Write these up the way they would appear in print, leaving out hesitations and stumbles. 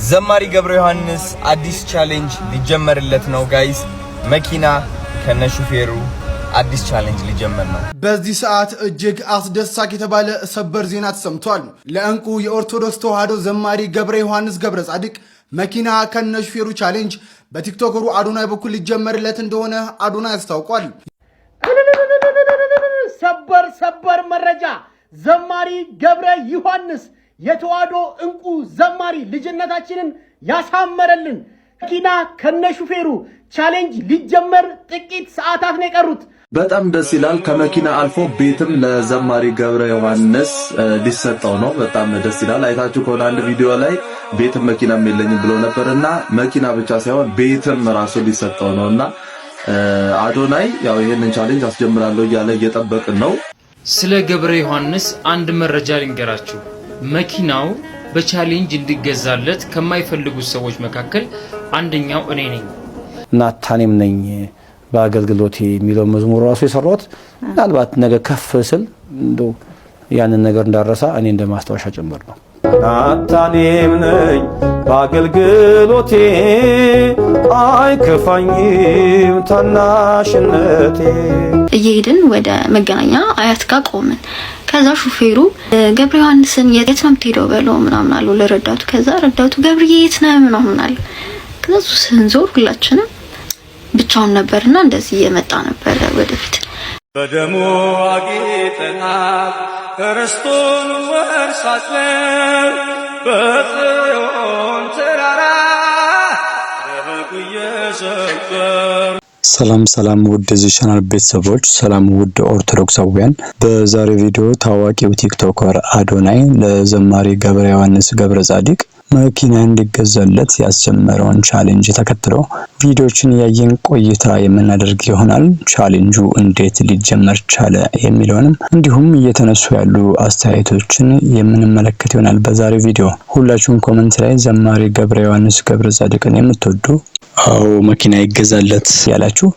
ዘማሪ ገብረ ዮሐንስ አዲስ ቻሌንጅ ሊጀመርለት ነው ጋይስ። መኪና ከነሹፌሩ አዲስ ቻሌንጅ ሊጀመር ነው። በዚህ ሰዓት እጅግ አስደሳች የተባለ ሰበር ዜና ተሰምቷል። ለእንቁ የኦርቶዶክስ ተዋህዶ ዘማሪ ገብረ ዮሐንስ ገብረ ጻድቅ መኪና ከነሹፌሩ ቻሌንጅ በቲክቶከሩ አዶናይ በኩል ሊጀመርለት እንደሆነ አዶናይ አስታውቋል። ሰበር መረጃ! ዘማሪ ገብረ ዮሐንስ የተዋህዶ እንቁ ዘማሪ ልጅነታችንን ያሳመረልን መኪና ከነሹፌሩ ቻሌንጅ ሊጀመር ጥቂት ሰዓታት ነው የቀሩት። በጣም ደስ ይላል። ከመኪና አልፎ ቤትም ለዘማሪ ገብረ ዮሐንስ ሊሰጠው ነው። በጣም ደስ ይላል። አይታችሁ ከሆነ አንድ ቪዲዮ ላይ ቤትም መኪናም የለኝም ብሎ ነበርና መኪና ብቻ ሳይሆን ቤትም ራሱ ሊሰጠው ነውና አዶናይ ያው ይሄንን ቻሌንጅ አስጀምራለሁ እያለ እየጠበቅን ነው። ስለ ገብረ ዮሐንስ አንድ መረጃ ልንገራችሁ። መኪናው በቻሌንጅ እንዲገዛለት ከማይፈልጉት ሰዎች መካከል አንደኛው እኔ ነኝ። ናታኔም ነኝ በአገልግሎቴ የሚለው መዝሙር ራሱ የሰራሁት ምናልባት ነገ ከፍ ስል እንደው ያንን ነገር እንዳረሳ እኔ እንደማስታወሻ ጭምር ነው። ናታኔም ነኝ በአገልግሎቴ አይከፋኝም ታናሽነቴ። እየሄድን ወደ መገናኛ አያት ጋር ቆምን። ከዛ ሹፌሩ ገብረ ዮሐንስን የት ነው የምትሄደው በለው ምናምን አለው ለረዳቱ። ከዛ ረዳቱ ገብርዬ የት ነህ ምናምን አለ። ከዛ ስንዞር ሁላችንም ብቻውን ነበርና እንደዚህ እየመጣ ነበር ወደፊት። በደሙ አጌጠናል ክርስቶን ወርሳለን በጽዮን ተራራ ረጉየ ዘበር። ሰላም ውድ የዚህ ቻናል ቤተሰቦች፣ ሰላም ውድ ኦርቶዶክሳውያን። በዛሬው ቪዲዮ ታዋቂው ቲክቶከር አዶናይ ለዘማሪ ገብረ ዮሐንስ ገብረ ጻድቅ መኪና እንዲገዛለት ያስጀመረውን ቻሌንጅ ተከትሎ ቪዲዮችን ያየን ቆይታ የምናደርግ ይሆናል። ቻሌንጁ እንዴት ሊጀመር ቻለ የሚለውንም እንዲሁም እየተነሱ ያሉ አስተያየቶችን የምንመለከት ይሆናል በዛሬው ቪዲዮ። ሁላችሁም ኮሜንት ላይ ዘማሪ ገብረ ዮሐንስ ገብረ ጻድቅን የምትወዱ አዎ መኪና ይገዛለት ያላችሁ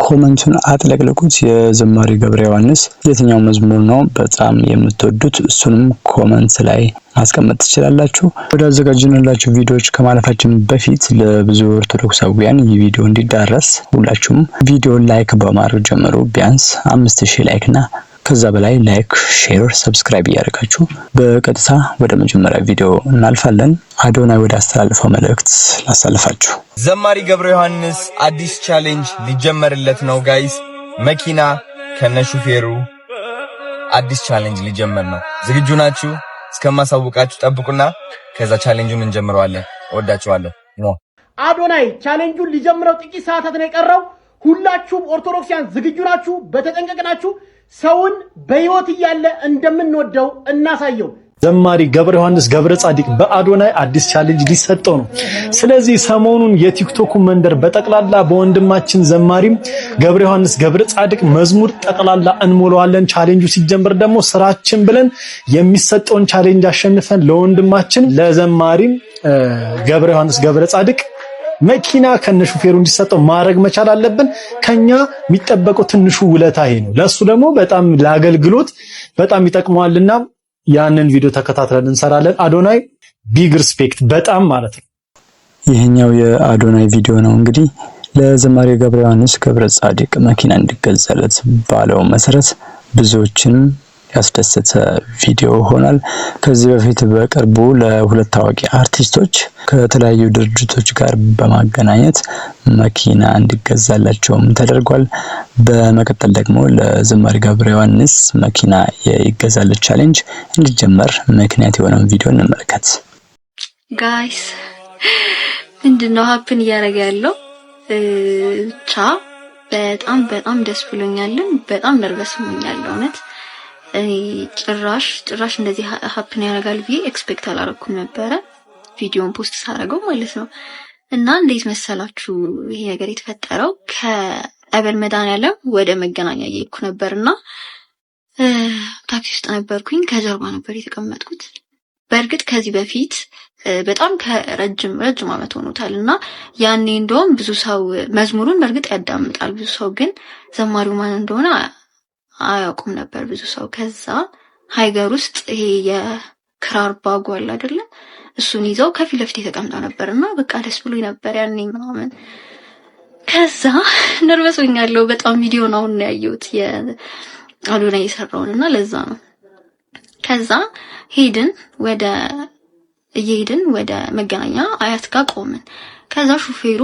ኮሜንቱን አጥለቅልቁት። የዘማሪ ገብረ ዮሐንስ የትኛው መዝሙር ነው በጣም የምትወዱት? እሱንም ኮሜንት ላይ ማስቀመጥ ትችላላችሁ። ወደ አዘጋጅንላችሁ ቪዲዮዎች ከማለፋችን በፊት ለብዙ ኦርቶዶክሳውያን ይህ ቪዲዮ እንዲዳረስ ሁላችሁም ቪዲዮ ላይክ በማድረግ ጀምሩ። ቢያንስ 5000 ላይክ እና ከዛ በላይ ላይክ፣ ሼር፣ ሰብስክራይብ ያደርጋችሁ በቀጥታ ወደ መጀመሪያ ቪዲዮ እናልፋለን። አዶናይ ወደ አስተላልፈው መልእክት ላሳልፋችሁ። ዘማሪ ገብረ ዮሐንስ አዲስ ቻሌንጅ ሊጀመርለት ነው ጋይስ። መኪና ከነሹፌሩ አዲስ ቻሌንጅ ሊጀመር ነው። ዝግጁ ናችሁ? እስከማሳውቃችሁ ጠብቁና ከዛ ቻሌንጁን እንጀምረዋለን። እወዳችኋለሁ። አዶናይ ቻሌንጁን ሊጀምረው ጥቂት ሰዓታት ነው የቀረው። ሁላችሁም ኦርቶዶክሲያን ዝግጁ ናችሁ? በተጠንቀቅ ናችሁ? ሰውን በህይወት እያለ እንደምንወደው እናሳየው። ዘማሪ ገብረ ዮሐንስ ገብረ ጻድቅ በአዶናይ አዲስ ቻሌንጅ ሊሰጠው ነው። ስለዚህ ሰሞኑን የቲክቶክ መንደር በጠቅላላ በወንድማችን ዘማሪም ገብረ ዮሐንስ ገብረ ጻድቅ መዝሙር ጠቅላላ እንሞላዋለን። ቻሌንጁ ሲጀምር ደግሞ ስራችን ብለን የሚሰጠውን ቻሌንጅ አሸንፈን ለወንድማችን ለዘማሪም ገብረ ዮሐንስ ገብረ ጻድቅ መኪና ከነሹፌሩ እንዲሰጠው ማድረግ መቻል አለብን። ከኛ የሚጠበቀው ትንሹ ውለታ ይሄ ነው። ለሱ ደግሞ በጣም ለአገልግሎት በጣም ይጠቅመዋልና ያንን ቪዲዮ ተከታትለን እንሰራለን። አዶናይ ቢግ ሪስፔክት በጣም ማለት ነው። ይሄኛው የአዶናይ ቪዲዮ ነው። እንግዲህ ለዘማሪ ገብረ ዮሐንስ ገብረ ጻድቅ መኪና እንዲገዛለት ባለው መሰረት ብዙዎችን ያስደሰተ ቪዲዮ ሆኗል። ከዚህ በፊት በቅርቡ ለሁለት ታዋቂ አርቲስቶች ከተለያዩ ድርጅቶች ጋር በማገናኘት መኪና እንዲገዛላቸውም ተደርጓል። በመቀጠል ደግሞ ለዘማሪ ገብረ ዮሐንስ መኪና የይገዛለት ቻሌንጅ እንዲጀመር ምክንያት የሆነውን ቪዲዮ እንመልከት። ጋይስ ምንድነው ሀፕን እያደረገ ያለው? ብቻ በጣም ደስ ብሎኛልን። በጣም ነርቨስ ሆኛለሁ እውነት። ጭራሽ እንደዚህ ሀፕን ያደርጋል ብዬ ኤክስፔክት አላረኩም ነበረ ቪዲዮን ፖስት ሳደርገው ማለት ነው። እና እንዴት መሰላችሁ ይሄ ነገር የተፈጠረው? ከአበል መድኃኒዓለም ወደ መገናኛ እየሄድኩ ነበርና ታክሲ ውስጥ ነበርኩኝ። ከጀርባ ነበር የተቀመጥኩት። በእርግጥ ከዚህ በፊት በጣም ከረጅም ዓመት ሆኖታልና ያኔ እንደውም ብዙ ሰው መዝሙሩን በእርግጥ ያዳምጣል። ብዙ ሰው ግን ዘማሪው ማን እንደሆነ አያውቁም ነበር ብዙ ሰው። ከዛ ሃይገር ውስጥ ይሄ የክራር ባጓል አይደለ እሱን ይዘው ከፊት ለፊት ተቀምጠው ነበርና በቃ ደስ ብሎኝ ነበር ያኔ ምናምን። ከዛ ነርቨስ ሆኛለሁ በጣም። ቪዲዮ ነው አሁን ያየሁት የአዶናይ የሰራውንና ለዛ ነው። ከዛ እየሄድን ወደ መገናኛ አያት ጋር ቆምን። ከዛ ሹፌሩ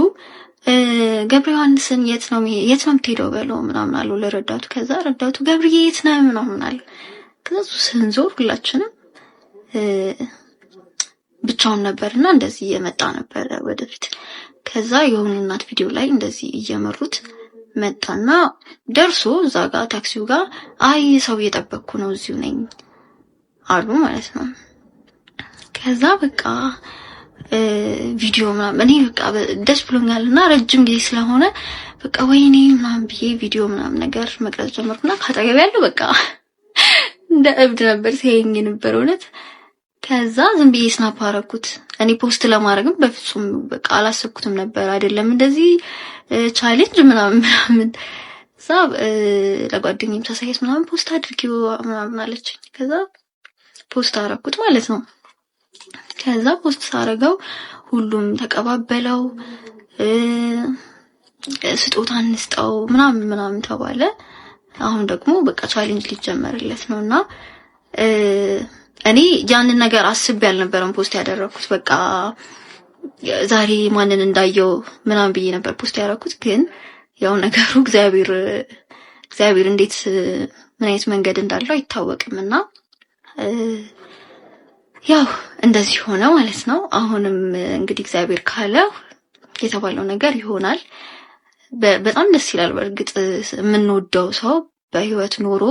ገብረ ዮሐንስን የት ነው የምትሄደው በለው ምናምን አለው ለረዳቱ። ከዛ ረዳቱ ገብርዬ የት ነው ምናምን አለ። ከዛ ስንዞር ሁላችንም ብቻውን ነበርና እንደዚህ እየመጣ ነበር ወደፊት። ከዛ የሆነ እናት ቪዲዮ ላይ እንደዚህ እየመሩት መጣና ደርሶ እዛ ጋር ታክሲው ጋር አይ ሰው እየጠበቅኩ ነው እዚሁ ነኝ አሉ ማለት ነው። ከዛ በቃ ቪዲዮ ምናምን እኔ በቃ ደስ ብሎኛልና ረጅም ጊዜ ስለሆነ በቃ ወይኔ ምናምን ብዬ ቪዲዮ ምናምን ነገር መቅረጽ ጀመርኩና ካጠገብ ያለው በቃ እንደ እብድ ነበር ሲያየኝ ነበር እውነት። ከዛ ዝም ብዬ ስናፕ አደረኩት። እኔ ፖስት ለማድረግም በፍጹም በቃ አላሰብኩትም ነበር አይደለም እንደዚህ ቻሌንጅ ምናምን። ከዛ ለጓደኛዬም ሳሳየት ምናምን ፖስት አድርጊው ምናምን አለችኝ። ከዛ ፖስት አደረኩት ማለት ነው። ከዛ ፖስት ሳረገው ሁሉም ተቀባበለው። ስጦታ እንስጠው ምናምን ተባለ። አሁን ደግሞ በቃ ቻሌንጅ ሊጀመርለት ነውና እኔ ያንን ነገር አስቤ አልነበረም ፖስት ያደረኩት። በቃ ዛሬ ማንን እንዳየው ምናምን ብዬ ነበር ፖስት ያደረኩት። ግን ያው ነገሩ እግዚአብሔር እንዴት ምን አይነት መንገድ እንዳለው አይታወቅምና ያው እንደዚህ ሆነ ማለት ነው። አሁንም እንግዲህ እግዚአብሔር ካለ የተባለው ነገር ይሆናል። በጣም ደስ ይላል። በእርግጥ የምንወደው ሰው በህይወት ኖሮ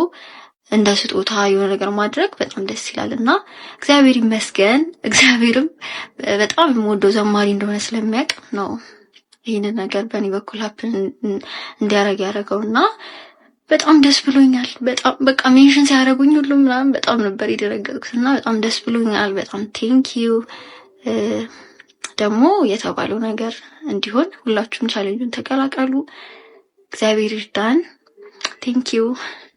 እንደ ስጦታ የሆነ ነገር ማድረግ በጣም ደስ ይላልና እግዚአብሔር ይመስገን። እግዚአብሔርም በጣም የምወደው ዘማሪ እንደሆነ ስለሚያውቅ ነው ይሄንን ነገር በእኔ በኩል ሀፕን እንዲያረግ ያደረገውና በጣም ደስ ብሎኛል። በጣም በቃ ሜንሽን ሲያደርጉኝ ሁሉም ምናምን በጣም ነበር የደረገጥኩትና በጣም ደስ ብሎኛል። በጣም ቴንኪዩ። ደግሞ የተባለው ነገር እንዲሆን ሁላችሁም ቻሌንጁን ተቀላቀሉ። እግዚአብሔር ይርዳን። ቴንኪዩ።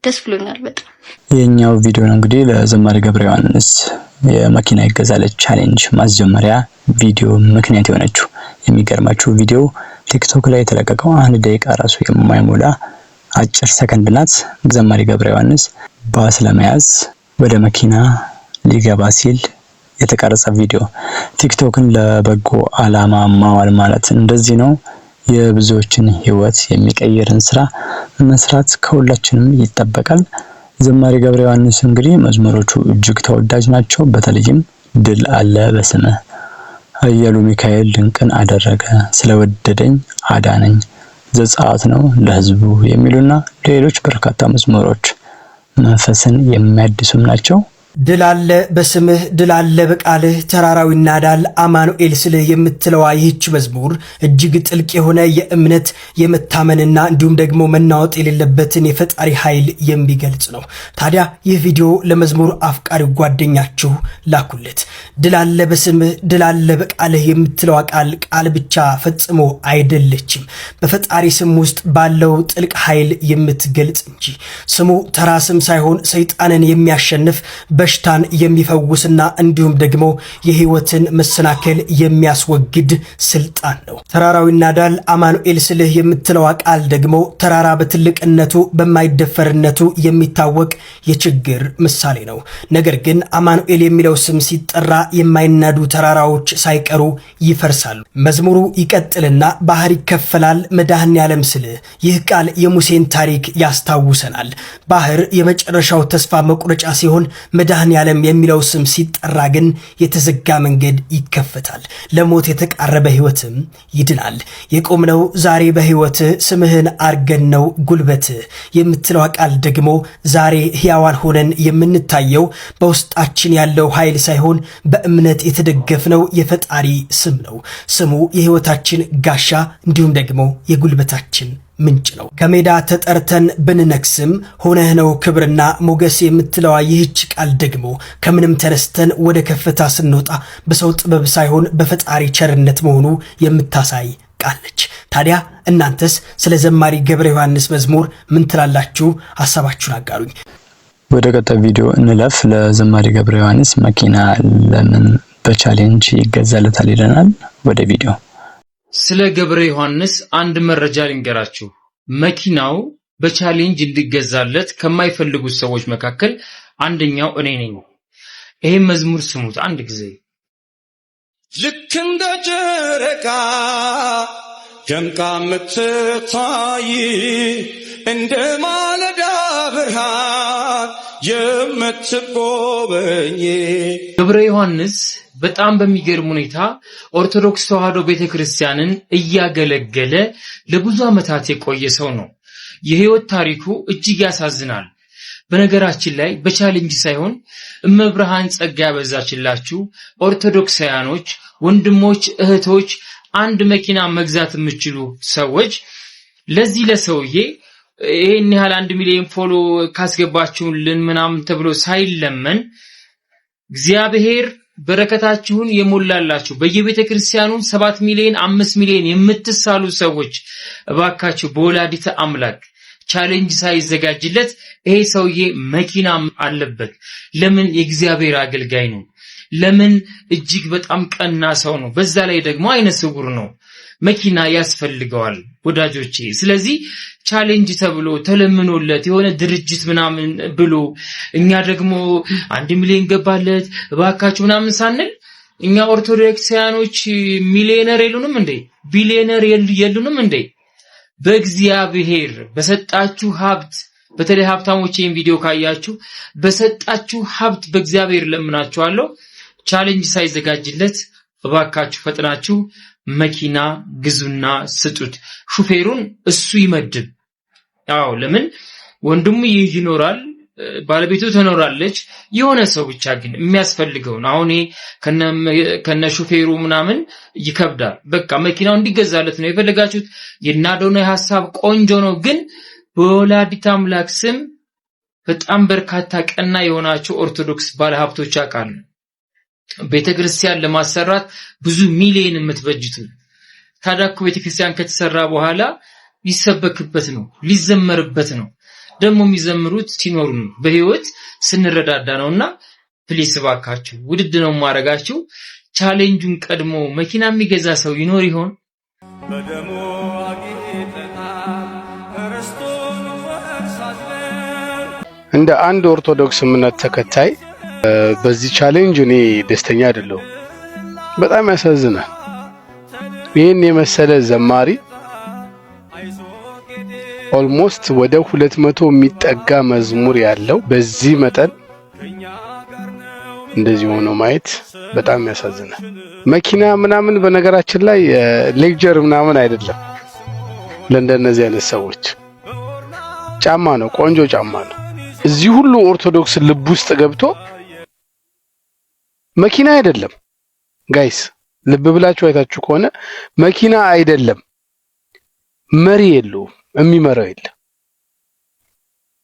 ደስ ብሎኛል በጣም። የኛው ቪዲዮ ነው እንግዲህ ለዘማሪ ገብረ ዮሐንስ የመኪና ይገዛለች ቻሌንጅ ማስጀመሪያ ቪዲዮ ምክንያት የሆነችው። የሚገርማችሁ ቪዲዮ ቲክቶክ ላይ የተለቀቀው 1 ደቂቃ ራሱ የማይሞላ አጭር ሰከንድ ናት። ዘማሪ ገብረ ዮሐንስ ባስ ለመያዝ ወደ መኪና ሊገባ ሲል የተቀረጸ ቪዲዮ። ቲክቶክን ለበጎ አላማ ማዋል ማለት እንደዚህ ነው። የብዙዎችን ህይወት የሚቀይርን ስራ መስራት ከሁላችንም ይጠበቃል። ዘማሪ ገብረ ዮሐንስ እንግዲህ መዝሙሮቹ እጅግ ተወዳጅ ናቸው። በተለይም ድል አለ በስምህ፣ ኃያሉ ሚካኤል ድንቅን አደረገ፣ ስለወደደኝ አዳነኝ፣ ዘጸአት ነው ለህዝቡ የሚሉና ሌሎች በርካታ መዝሙሮች መንፈስን የሚያድሱም ናቸው። ድል አለ በስምህ ድል አለ በቃልህ ተራራው ይናዳል አማኑኤል ስልህ የምትለዋ ይህች መዝሙር እጅግ ጥልቅ የሆነ የእምነት የመታመንና እንዲሁም ደግሞ መናወጥ የሌለበትን የፈጣሪ ኃይል የሚገልጽ ነው። ታዲያ ይህ ቪዲዮ ለመዝሙር አፍቃሪ ጓደኛችሁ ላኩለት። ድል አለ በስምህ ድል አለ በቃልህ የምትለዋ ቃል ብቻ ፈጽሞ አይደለችም፣ በፈጣሪ ስም ውስጥ ባለው ጥልቅ ኃይል የምትገልጽ እንጂ። ስሙ ተራ ስም ሳይሆን ሰይጣንን የሚያሸንፍ በሽታን የሚፈውስና እንዲሁም ደግሞ የህይወትን መሰናከል የሚያስወግድ ስልጣን ነው። ተራራው ይናዳል አማኑኤል ስልህ የምትለዋ ቃል ደግሞ ተራራ በትልቅነቱ በማይደፈርነቱ የሚታወቅ የችግር ምሳሌ ነው። ነገር ግን አማኑኤል የሚለው ስም ሲጠራ የማይናዱ ተራራዎች ሳይቀሩ ይፈርሳሉ። መዝሙሩ ይቀጥልና ባህር ይከፈላል መድኃኔዓለም ስልህ። ይህ ቃል የሙሴን ታሪክ ያስታውሰናል። ባህር የመጨረሻው ተስፋ መቁረጫ ሲሆን መድኃኔዓለም የሚለው ስም ሲጠራ ግን የተዘጋ መንገድ ይከፈታል፣ ለሞት የተቃረበ ህይወትም ይድናል። የቆምነው ዛሬ በህይወት ስምህን አርገን ነው ጉልበት የምትለው ቃል ደግሞ ዛሬ ህያዋን ሆነን የምንታየው በውስጣችን ያለው ኃይል ሳይሆን በእምነት የተደገፍነው የፈጣሪ ስም ነው። ስሙ የህይወታችን ጋሻ እንዲሁም ደግሞ የጉልበታችን ምንጭ ነው። ከሜዳ ተጠርተን ብንነክስም ሆነህ ነው ክብርና ሞገስ የምትለዋ ይህች ቃል ደግሞ ከምንም ተነስተን ወደ ከፍታ ስንወጣ በሰው ጥበብ ሳይሆን በፈጣሪ ቸርነት መሆኑ የምታሳይ ቃል ነች። ታዲያ እናንተስ ስለ ዘማሪ ገብረ ዮሐንስ መዝሙር ምን ትላላችሁ? ሐሳባችሁን አጋሩኝ። ወደ ቀጣይ ቪዲዮ እንለፍ። ለዘማሪ ገብረ ዮሐንስ መኪና ለምን በቻሌንጅ ይገዛለታል ይለናል። ወደ ቪዲዮ። ስለ ገብረ ዮሐንስ አንድ መረጃ ልንገራችሁ። መኪናው በቻሌንጅ እንዲገዛለት ከማይፈልጉት ሰዎች መካከል አንደኛው እኔ ነኝ። ይሄ መዝሙር ስሙት አንድ ጊዜ። ልክ እንደ ጨረቃ ደምቃ የምትታይ እንደ ማለዳ ብርሃን የምትጎበኝ ገብረ ዮሐንስ በጣም በሚገርም ሁኔታ ኦርቶዶክስ ተዋህዶ ቤተክርስቲያንን እያገለገለ ለብዙ ዓመታት የቆየ ሰው ነው። የህይወት ታሪኩ እጅግ ያሳዝናል። በነገራችን ላይ በቻሌንጅ ሳይሆን እመብርሃን ጸጋ ያበዛችላችሁ ኦርቶዶክሳውያኖች ወንድሞች እህቶች አንድ መኪና መግዛት የምትችሉ ሰዎች ለዚህ ለሰውዬ ይሄን ያህል 1 ሚሊዮን ፎሎ ካስገባችሁልን ምናምን ተብሎ ሳይለመን እግዚአብሔር በረከታችሁን የሞላላችሁ በየቤተ ክርስቲያኑ 7 ሚሊዮን 5 ሚሊዮን የምትሳሉ ሰዎች እባካችሁ በወላዲተ አምላክ ቻሌንጅ ሳይዘጋጅለት ይሄ ሰውዬ መኪና አለበት። ለምን? የእግዚአብሔር አገልጋይ ነው። ለምን? እጅግ በጣም ቀና ሰው ነው። በዛ ላይ ደግሞ አይነ ስውር ነው። መኪና ያስፈልገዋል ወዳጆቼ። ስለዚህ ቻሌንጅ ተብሎ ተለምኖለት የሆነ ድርጅት ምናምን ብሎ እኛ ደግሞ 1 ሚሊዮን ገባለት እባካችሁ ምናምን ሳንል እኛ ኦርቶዶክሳውያኖች ሚሊዮነር የሉንም እንዴ? ቢሊዮነር የሉንም እንዴ? በእግዚአብሔር በሰጣችሁ ሀብት በተለይ ሀብታሞች ይህን ቪዲዮ ካያችሁ በሰጣችሁ ሀብት በእግዚአብሔር ለምናችኋለሁ ቻሌንጅ ሳይዘጋጅለት እባካችሁ ፈጥናችሁ መኪና ግዙና ስጡት። ሹፌሩን እሱ ይመድብ። አዎ ለምን ወንድሙ ይኖራል ባለቤቱ ተኖራለች። የሆነ ሰው ብቻ ግን የሚያስፈልገውን አሁን ከነ ሹፌሩ ምናምን ይከብዳል። በቃ መኪናው እንዲገዛለት ነው የፈለጋችሁት። የናዶናይ ሐሳብ ቆንጆ ነው፣ ግን በወላዲተ አምላክ ስም በጣም በርካታ ቀና የሆናችሁ ኦርቶዶክስ ባለሀብቶች አቃሉ ቤተክርስቲያን ለማሰራት ብዙ ሚሊዮን የምትበጅቱ ታዳኩ ቤተክርስቲያን ከተሰራ በኋላ ሊሰበክበት ነው ሊዘመርበት ነው። ደግሞ የሚዘምሩት ሲኖሩ ነው በህይወት ስንረዳዳ ነውና ፕሊስ ባካችሁ ውድድ ነው ማረጋችሁ። ቻሌንጁን ቀድሞ መኪና የሚገዛ ሰው ይኖር ይሆን? በደሙ አጊጠናል ክርስቶስ ወርሳለን። እንደ አንድ ኦርቶዶክስ እምነት ተከታይ በዚህ ቻሌንጅ እኔ ደስተኛ አይደለሁም። በጣም ያሳዝናል። ይህን የመሰለ ዘማሪ ኦልሞስት ወደ 200 የሚጠጋ መዝሙር ያለው በዚህ መጠን እንደዚህ ሆኖ ማየት በጣም ያሳዝናል። መኪና ምናምን በነገራችን ላይ ሌክቸር ምናምን አይደለም። ለእንደነዚህ አይነት ሰዎች ጫማ ነው፣ ቆንጆ ጫማ ነው። እዚህ ሁሉ ኦርቶዶክስ ልብ ውስጥ ገብቶ መኪና አይደለም ጋይስ፣ ልብ ብላችሁ አይታችሁ ከሆነ መኪና አይደለም፣ መሪ የለውም፣ የሚመራው የለም።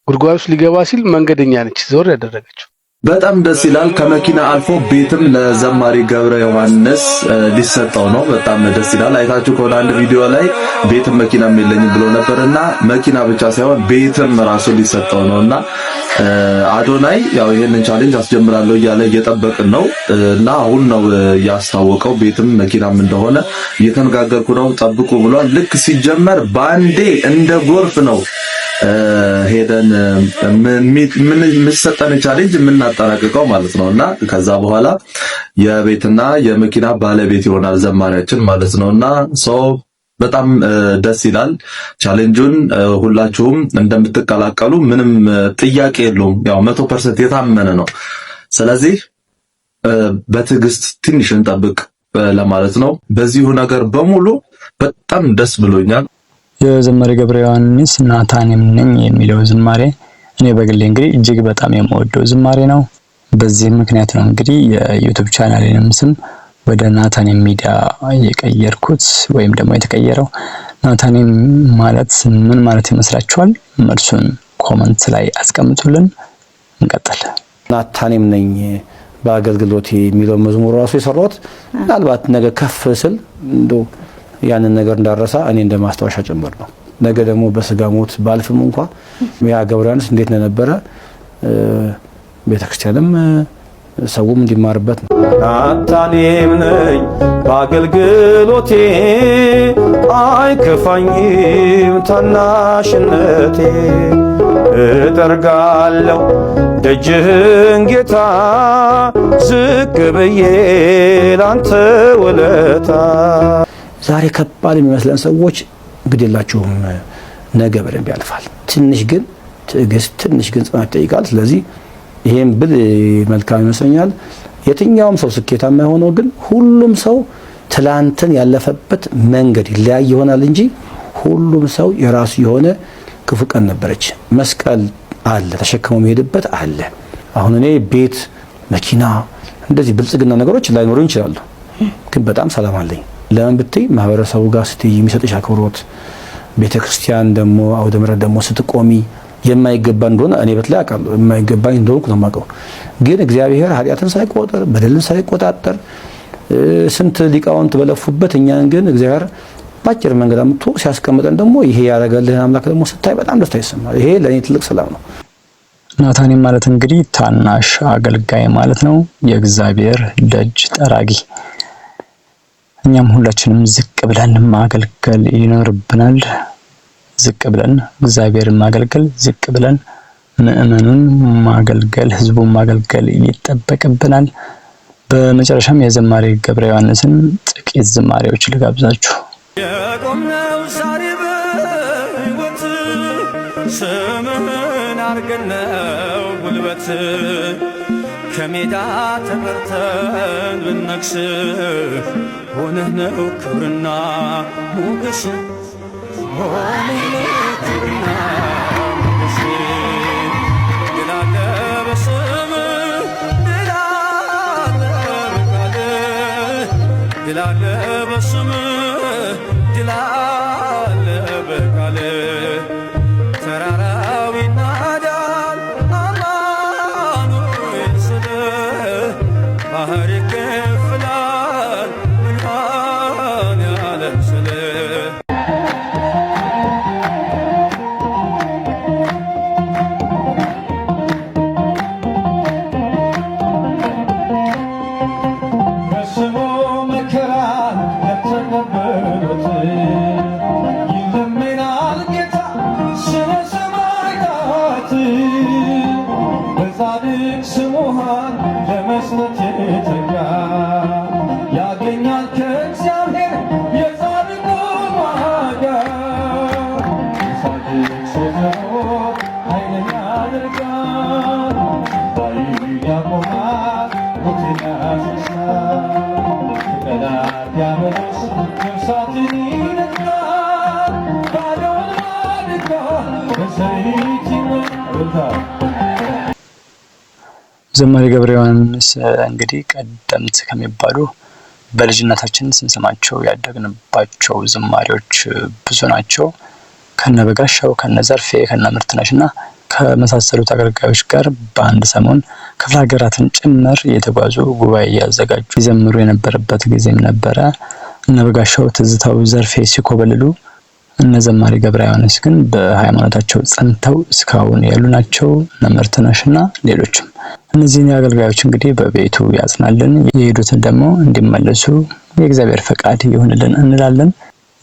ጉድጓድ ውስጥ ሊገባ ሲል መንገደኛ ነች ዞር ያደረገችው። በጣም ደስ ይላል። ከመኪና አልፎ ቤትም ለዘማሪ ገብረ ዮሐንስ ሊሰጠው ነው። በጣም ደስ ይላል። አይታችሁ ከሆነ አንድ ቪዲዮ ላይ ቤትም መኪናም የለኝም ብሎ ነበርና መኪና ብቻ ሳይሆን ቤትም ራሱ ሊሰጠው ነውና አዶናይ ያው ይሄንን ቻሌንጅ አስጀምራለሁ እያለ እየጠበቅን ነው እና አሁን ነው ያስታወቀው ቤትም መኪናም እንደሆነ እየተነጋገርኩ ነው ጠብቁ ብሏል። ልክ ሲጀመር ባንዴ እንደ ጎርፍ ነው ሄደን ምን ሰጠን ቻሌንጅ የምናጠናቅቀው ማለት ነውና ከዛ በኋላ የቤትና የመኪና ባለቤት ይሆናል ዘማሪያችን ማለት ነውና በጣም ደስ ይላል። ቻሌንጁን ሁላችሁም እንደምትቀላቀሉ ምንም ጥያቄ የለውም። ያው 100% የታመነ ነው። ስለዚህ በትዕግስት ትንሽ እንጠብቅ ለማለት ነው። በዚሁ ነገር በሙሉ በጣም ደስ ብሎኛል። የዘማሪ ገብረ ዮሐንስ ናታንም ነኝ የሚለው ዝማሬ እኔ በግሌ እንግዲህ እጅግ በጣም የምወደው ዝማሬ ነው። በዚህ ምክንያት ነው እንግዲህ የዩቲዩብ ቻናሌንም ስም ወደ ናታንም ሚዲያ የቀየርኩት ወይም ደግሞ የተቀየረው። ናታንም ማለት ምን ማለት ይመስላችኋል? መልሱን ኮሜንት ላይ አስቀምጡልን። እንቀጥል። ናታንም ነኝ በአገልግሎቴ የሚለው መዝሙር ራሱ የሰራሁት ምናልባት ነገ ከፍ ስል እንደው ያንን ነገር እንዳረሳ እኔ እንደማስታወሻ ጭምር ነው። ነገ ደግሞ በስጋ ሞት ባልፍም እንኳን ያ ገብረ ዮሐንስ እንዴት እንደነበረ ቤተክርስቲያንም ሰውም እንዲማርበት ነው። ናታኔም ነኝ በአገልግሎቴ አይከፋኝም ታናሽነቴ እጠርጋለሁ ደጅህን ጌታ ዝቅ ብዬ ላንተ ውለታ። ዛሬ ከባድ የሚመስለን ሰዎች ግዴላችሁም ነገ በደንብ ያልፋል። ትንሽ ግን ትዕግስት፣ ትንሽ ግን ጽናት ይጠይቃል። ስለዚህ ይሄን ብል መልካም ይመስለኛል። የትኛውም ሰው ስኬታማ የሆነው ግን ሁሉም ሰው ትላንትን ያለፈበት መንገድ ይለያይ ይሆናል እንጂ ሁሉም ሰው የራሱ የሆነ ክፉ ቀን ነበረች። መስቀል አለ፣ ተሸክመው የሚሄድበት አለ። አሁን እኔ ቤት፣ መኪና፣ እንደዚህ ብልጽግና ነገሮች ላይኖሩ ይችላሉ፣ ግን በጣም ሰላም አለኝ። ለምን ብትይ ማህበረሰቡ ጋር ስትይ የሚሰጥሽ አክብሮት፣ ቤተክርስቲያን ደግሞ አውደ ምሕረት ደግሞ ስትቆሚ የማይገባ እንደሆነ እኔ በትላይ አውቃለሁ። የማይገባኝ እንደሆነ ነው የማውቀው። ግን እግዚአብሔር ኃጢአትን ሳይቆጥር በደልን ሳይቆጣጠር ስንት ሊቃውንት በለፉበት እኛን ግን እግዚአብሔር ባጭር መንገድ አምጥቶ ሲያስቀምጠን ደግሞ ይሄ ያደረገልህን አምላክ ደግሞ ስታይ በጣም ደስታ ይሰማል። ይሄ ለእኔ ትልቅ ሰላም ነው። ናታኔም ማለት እንግዲህ ታናሽ አገልጋይ ማለት ነው፣ የእግዚአብሔር ደጅ ጠራጊ። እኛም ሁላችንም ዝቅ ብለን ማገልገል ይኖርብናል። ዝቅ ብለን እግዚአብሔርን ማገልገል፣ ዝቅ ብለን ምእመኑን ማገልገል፣ ህዝቡን ማገልገል ይጠበቅብናል። በመጨረሻም የዘማሪ ገብረ ዮሐንስን ጥቂት ዝማሬዎች ልጋብዛችሁ። የቆምነው ዛሬ በሕይወት ስምህን አርገነው ጉልበት ከሜዳ ተመርተን ብነግስ ሆነህ ነው ክብርና ሞገስ ሆነህ ነው ክብርና ሞገስ ድል አለ በስምህ ድል አለ በቃልህ ድል አለ በስምህ ድል አለ በቃልህ ተራራው ይናዳል አማኑኤል ስልህ ባህር ይከፍላል መድኃኔዓለም ስልህ በስሙ መከራን ለተቀበሉት ይለምናል ጌታ ስለ ሰማዕታት በጻድቅ ስሙሃን ለመስጠት የተጋ ያገኛል ከእግዚአብሔር የጻድቁን ዋጋ። ጻድቅ ሲዘሞት ኃይልን ያደርጋል ባይሉ ያቆማል ሞትን ያስነሳል ከጠላት ያመለስ ነፍሳትን ይነጥቃል ባዶን ማድጋ በዘይት ይሞላል። ዘማሪ ገብረ ዮሐንስ እንግዲህ ቀደምት ከሚባሉ በልጅነታችን ስንሰማቸው ያደግንባቸው ዝማሬዎች ብዙ ናቸው። ከነ በጋሻው፣ ከነ ዘርፌ፣ ከነ ምርትነሽና ከመሳሰሉት አገልጋዮች ጋር በአንድ ሰሞን ክፍለ ሀገራትን ጭምር የተጓዙ ጉባኤ ያዘጋጁ ይዘምሩ የነበረበት ጊዜም ነበረ። እነ በጋሻው፣ ትዝታው፣ ዘርፌ ሲኮበልሉ እነ ዘማሪ ገብረ ዮሐንስ ግን በሃይማኖታቸው ጸንተው እስካሁን ያሉ ናቸው። እነ ምርትነሽና ሌሎችም። እነዚህን አገልጋዮች እንግዲህ በቤቱ ያጽናልን፣ የሄዱትን ደግሞ እንዲመለሱ የእግዚአብሔር ፈቃድ ይሁንልን እንላለን።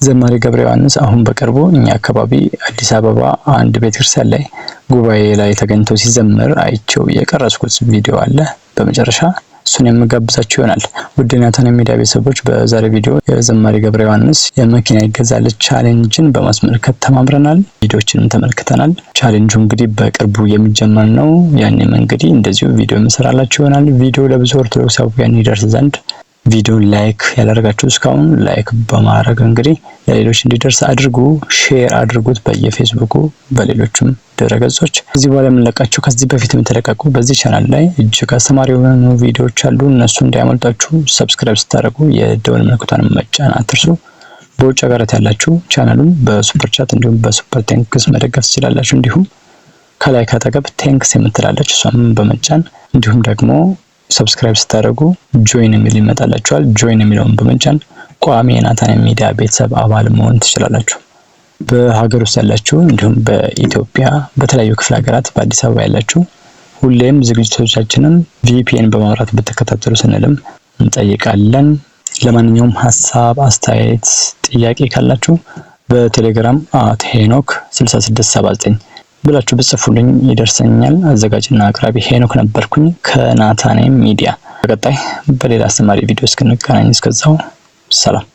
ዘማሪ ገብረ ዮሐንስ አሁን በቅርቡ እኛ አካባቢ አዲስ አበባ አንድ ቤተክርስቲያን ላይ ጉባኤ ላይ ተገኝቶ ሲዘምር አይቸው የቀረጽኩት ቪዲዮ አለ። በመጨረሻ እሱን የምጋብዛችሁ ይሆናል። ውድ ናታን ሚዲያ ቤተሰቦች በዛሬ ቪዲዮ የዘማሪ ገብረ ዮሐንስ የመኪና ይገዛልኝ ቻሌንጅን በማስመልከት ተማምረናል። ቪዲዮዎችንም ተመልክተናል። ቻሌንጁ እንግዲህ በቅርቡ የሚጀመር ነው። ያኔም እንግዲህ እንደዚሁ ቪዲዮ የምሰራላችሁ ይሆናል። ቪዲዮ ለብዙ ኦርቶዶክሳውያን ይደርስ ዘንድ ቪዲዮ ላይክ ያላደረጋችሁ እስካሁን ላይክ በማድረግ እንግዲህ ለሌሎች እንዲደርስ አድርጉ። ሼር አድርጉት በየፌስቡኩ በሌሎችም ድረገጾች። እዚህ በኋላ የምንለቃቸው ከዚህ በፊት የተለቀቁ በዚህ ቻናል ላይ እጅግ አስተማሪ የሆኑ ቪዲዮዎች አሉ። እነሱ እንዳያመልጣችሁ ሰብስክራይብ ስታደርጉ የደወል ምልክቱን መጫን አትርሱ። በውጭ ሀገራት ያላችሁ ቻናሉን በሱፐር ቻት እንዲሁም በሱፐር ቴንክስ መደገፍ ትችላላችሁ። እንዲሁም ከላይ ካጠገብ ቴንክስ የምትላለች እሷም በመጫን እንዲሁም ደግሞ ሰብስክራይብ ስታደርጉ ጆይን የሚል ይመጣላችኋል። ጆይን የሚለውን በመጫን ቋሚ የናታን ሚዲያ ቤተሰብ አባል መሆን ትችላላችሁ። በሀገር ውስጥ ያላችሁ እንዲሁም በኢትዮጵያ በተለያዩ ክፍለ ሀገራት በአዲስ አበባ ያላችሁ ሁሌም ዝግጅቶቻችንን VPN በማብራት ብትከታተሉ ስንልም እንጠይቃለን። ለማንኛውም ሐሳብ፣ አስተያየት፣ ጥያቄ ካላችሁ በቴሌግራም @ሄኖክ6679 ብላችሁ ብጽፉልኝ ይደርሰኛል። አዘጋጅና አቅራቢ ሄኖክ ነበርኩኝ ከናታኔም ሚዲያ። በቀጣይ በሌላ አስተማሪ ቪዲዮ እስክንገናኝ እስከዛው ሰላም።